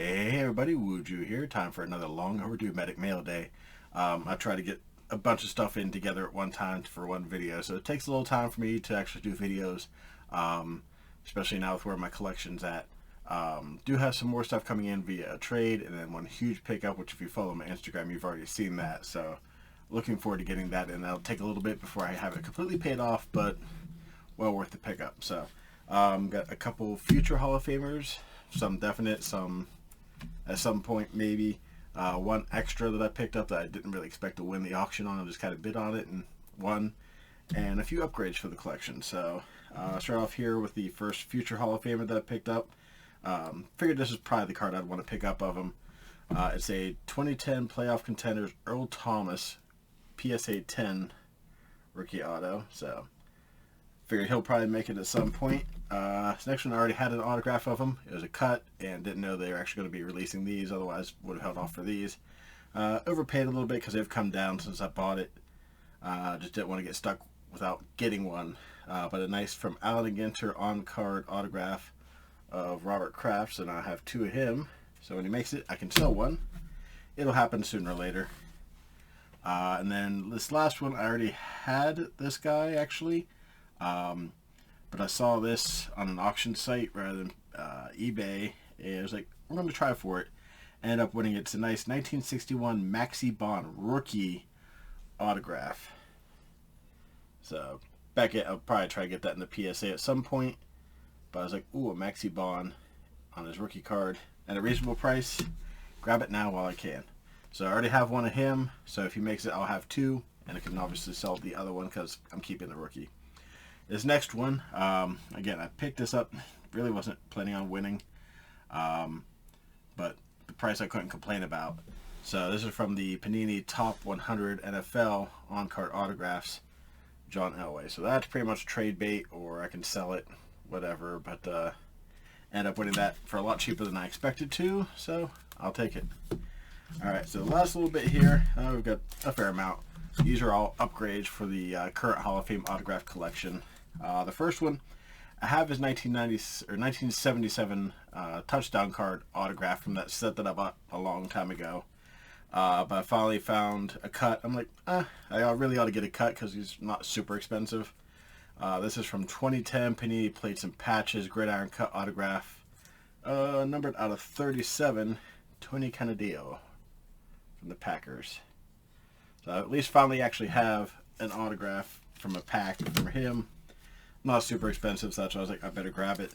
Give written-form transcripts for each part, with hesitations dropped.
Hey everybody, Wooju here. Time for another long overdue Medic Mail Day. I try to get a bunch of stuff in together at one time for one video, so it takes a little time for me to actually do videos, especially now with where my collection's at. Do have some more stuff coming in via a trade, and then one huge pickup, which if you follow my Instagram, you've already seen that. So looking forward to getting that in. That'll take a little bit before I have it completely paid off, but well worth the pickup. So got a couple future Hall of Famers, some definite, some at some point maybe. One extra that I picked up that I didn't really expect to win the auction on. I just kind of bid on it and won. And a few upgrades for the collection. So I'll start off here with the first future Hall of Famer that I picked up. Figured this is probably the card I'd want to pick up of him. It's a 2010 playoff contenders Earl Thomas PSA 10 rookie auto. So figured he'll probably make it at some point. This next one I already had an autograph of him. It was a cut and didn't know they were actually going to be releasing these, otherwise would have held off for these. Overpaid a little bit because they've come down since I bought it. Just didn't want to get stuck without getting one. But a nice from Alan Ginter on-card autograph of Robert Kraft, and I have two of him. So when he makes it, I can sell one. It'll happen sooner or later. And then this last one, I already had this guy actually. But I saw this on an auction site rather than eBay, and I was like, I'm going to try for it. Ended up winning it. It's a nice 1961 Maxi Bond rookie autograph. So back it, I'll probably try to get that in the PSA at some point. But I was like, ooh, a Maxi Bond on his rookie card at a reasonable price. Grab it now while I can. So I already have one of him, so if he makes it, I'll have two, and I can obviously sell the other one because I'm keeping the rookie. This next one, again, I picked this up, really wasn't planning on winning, but the price I couldn't complain about. So this is from the Panini Top 100 NFL on-card autographs, John Elway. So that's pretty much trade bait, or I can sell it, whatever, but end up winning that for a lot cheaper than I expected to, so I'll take it. Alright, so the last little bit here, we've got a fair amount. These are all upgrades for the current Hall of Fame autograph collection. The first one I have is 1977 touchdown card autograph from that set that I bought a long time ago. But I finally found a cut. I'm like, I really ought to get a cut because he's not super expensive. This is from 2010 Panini Plates and Patches Gridiron Cut autograph, numbered out of 37, Tony Canadillo from the Packers. So I at least finally actually have an autograph from a pack from him. Not super expensive, so I was like, I better grab it.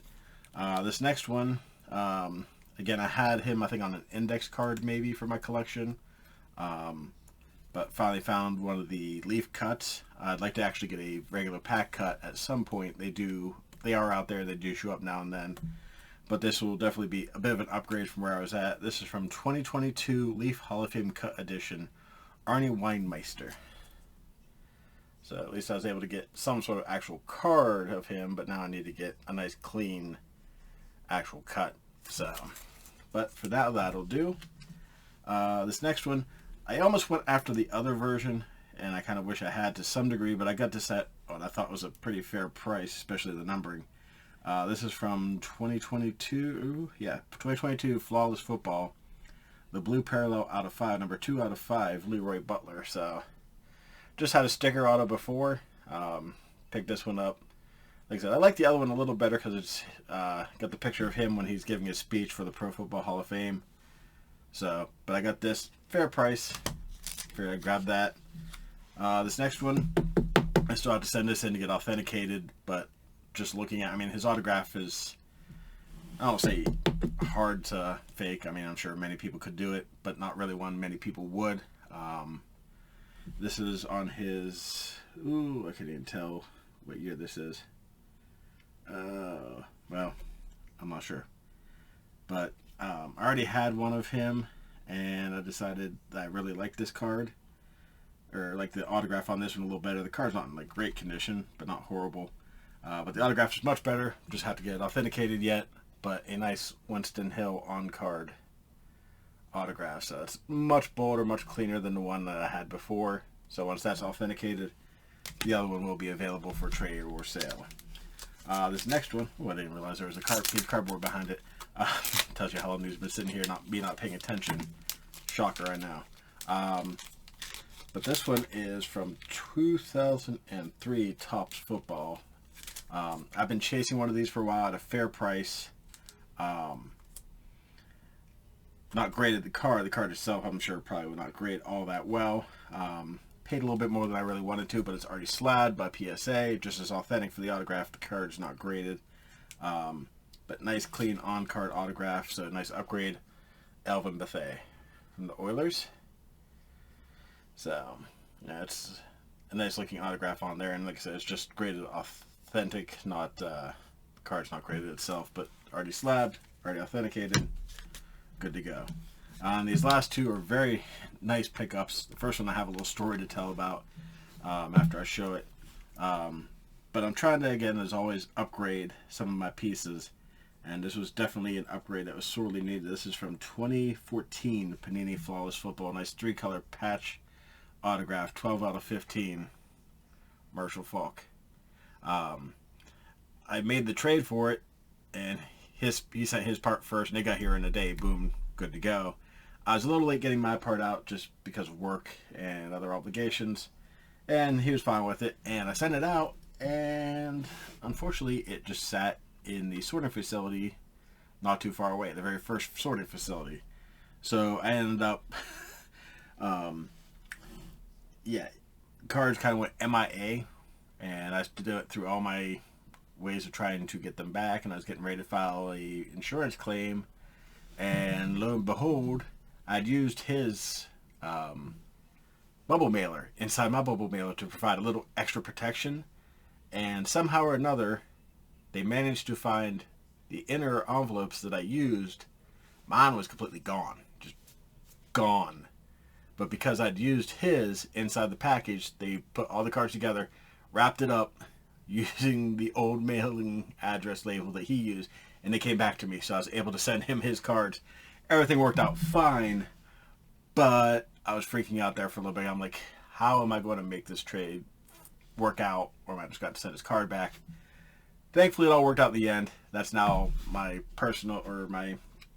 This next one, again, I had him, I think, on an index card maybe for my collection. But finally found one of the leaf cuts. I'd like to actually get a regular pack cut at some point. They are out there, they do show up now and then. But this will definitely be a bit of an upgrade from where I was at. This is from 2022 Leaf Hall of Fame Cut Edition, Arnie Weinmeister. So at least I was able to get some sort of actual card of him, but now I need to get a nice clean actual cut. So, but for that, that'll do. This next one, I almost went after the other version, and I kind of wish I had to some degree, but I got this at what I thought was a pretty fair price, especially the numbering. This is from 2022, 2022 Flawless Football, the blue parallel out of 5, number 2 out of 5, Leroy Butler. So just had a sticker auto before, picked this one up. Like I said, I like the other one a little better because it's got the picture of him when he's giving his speech for the Pro Football Hall of Fame. So, but I got this fair price. Figured I'd grab that. This next one, I still have to send this in to get authenticated, but just looking at, I mean, his autograph is, I don't say hard to fake. I mean, I'm sure many people could do it, but not really one many people would. This is on his, I can't even tell what year this is. Well, I'm not sure. But I already had one of him, and I decided that I really like this card, or like the autograph on this one a little better. The card's not in like great condition, but not horrible. But the autograph is much better. Just have to get it authenticated yet. But a nice Winston Hill on-card autograph. So it's much bolder, much cleaner than the one that I had before. So once that's authenticated, the other one will be available for trade or sale. This next one, I didn't realize there was a piece of cardboard behind it. Tells you how long he's been sitting here, not paying attention. Shocker, I know. But this one is from 2003 Topps Football. I've been chasing one of these for a while at a fair price. Not graded the card. The card itself, I'm sure, probably would not grade all that well. Paid a little bit more than I really wanted to, but it's already slabbed by PSA. Just as authentic for the autograph. The card's not graded. But nice, clean on-card autograph. So nice upgrade. Elvin Bethea from the Oilers. So, yeah, it's a nice looking autograph on there. And like I said, it's just graded authentic. Not, the card's not graded itself, but already slabbed, already authenticated. Good to go. These last two are very nice pickups. The first one I have a little story to tell about after I show it. But I'm trying to, again, as always, upgrade some of my pieces. And this was definitely an upgrade that was sorely needed. This is from 2014 Panini Flawless Football. Nice 3-color patch autograph, 12 out of 15. Marshall Faulk. I made the trade for it, and he sent his part first, and they got here in a day. Boom, good to go. I was a little late getting my part out just because of work and other obligations, and he was fine with it. And I sent it out, and unfortunately, it just sat in the sorting facility not too far away, the very first sorting facility. So I ended up, yeah, cards kind of went MIA, and I had to do it through all my ways of trying to get them back, and I was getting ready to file a insurance claim, and lo and behold, I'd used his bubble mailer inside my bubble mailer to provide a little extra protection, and somehow or another they managed to find the inner envelopes that I used. Mine was completely gone, just gone. But because I'd used his inside the package, they put all the cards together, wrapped it up using the old mailing address label that he used, and they came back to me, so I was able to send him his cards. Everything worked out fine, but I was freaking out there for a little bit. I'm like, how am I going to make this trade work out, or am I just got to send his card back? Thankfully, it all worked out in the end. That's now my personal, or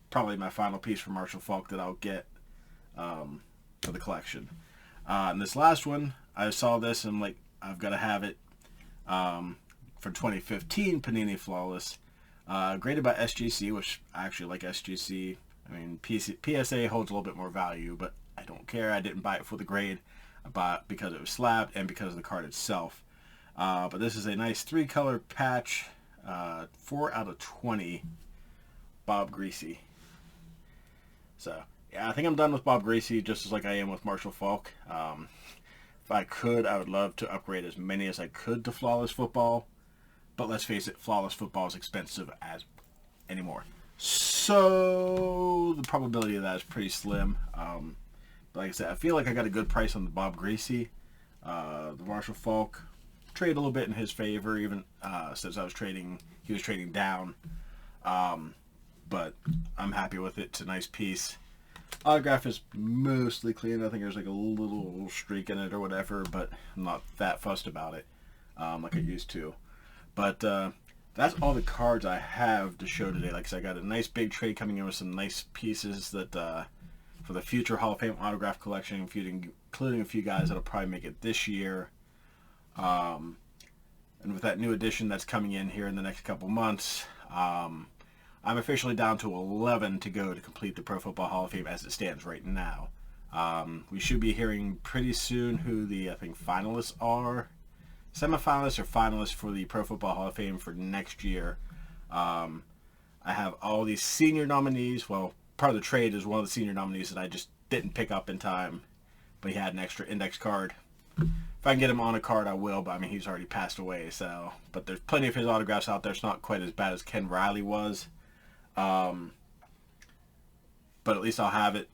probably my final piece for Marshall Faulk that I'll get for the collection. And this last one, I saw this and I'm like, I've got to have it. For 2015 Panini Flawless, graded by SGC, which I actually like SGC. I mean, PSA holds a little bit more value, but I don't care. I didn't buy it for the grade. I bought it because it was slabbed and because of the card itself. But this is a nice 3-color patch, 4 out of 20, Bob Greasy. So, yeah, I think I'm done with Bob Greasy, just as like I am with Marshall Faulk. If I could, I would love to upgrade as many as I could to Flawless Football. But let's face it, Flawless Football is expensive as anymore. So the probability of that is pretty slim. But like I said, I feel like I got a good price on the Bob Greasy. The Marshall Faulk, trade a little bit in his favor, even since he was trading down. But I'm happy with it. It's a nice piece. Autograph is mostly clean. I think there's like a little streak in it or whatever, but I'm not that fussed about it like I used to. But that's all the cards I have to show today. Like I said, I got a nice big trade coming in with some nice pieces that for the future Hall of Fame autograph collection, including a few guys that'll probably make it this year. And with that new edition that's coming in here in the next couple months, I'm officially down to 11 to go to complete the Pro Football Hall of Fame as it stands right now. We should be hearing pretty soon who the, I think, finalists are. Semifinalists or finalists for the Pro Football Hall of Fame for next year. I have all these senior nominees. Well, part of the trade is one of the senior nominees that I just didn't pick up in time, but he had an extra index card. If I can get him on a card, I will, but I mean, he's already passed away, so. But there's plenty of his autographs out there. It's not quite as bad as Ken Riley was. But at least I'll have it.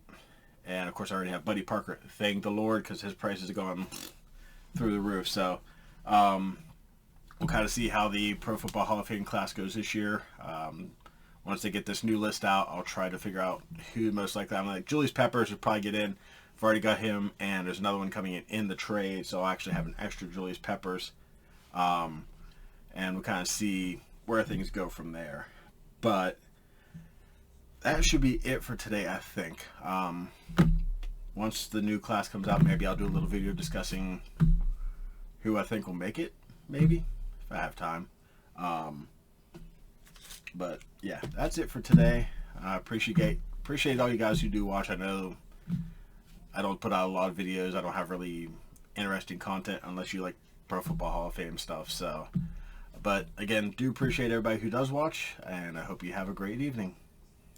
And of course I already have Buddy Parker, thank the Lord, because his prices are going through the roof. So we'll kind of see how the Pro Football Hall of Fame class goes this year. Once they get this new list out, I'll try to figure out who most likely. I'm like, Julius Peppers would probably get in. I've already got him, and there's another one coming in the trade, so I'll actually have an extra Julius Peppers. And we'll kind of see where things go from there. But that should be it for today, I think. Once the new class comes out, maybe I'll do a little video discussing who I think will make it, maybe, if I have time. But yeah, that's it for today. I appreciate all you guys who do watch. I know I don't put out a lot of videos. I don't have really interesting content unless you like Pro Football Hall of Fame stuff. So, but again, do appreciate everybody who does watch, and I hope you have a great evening.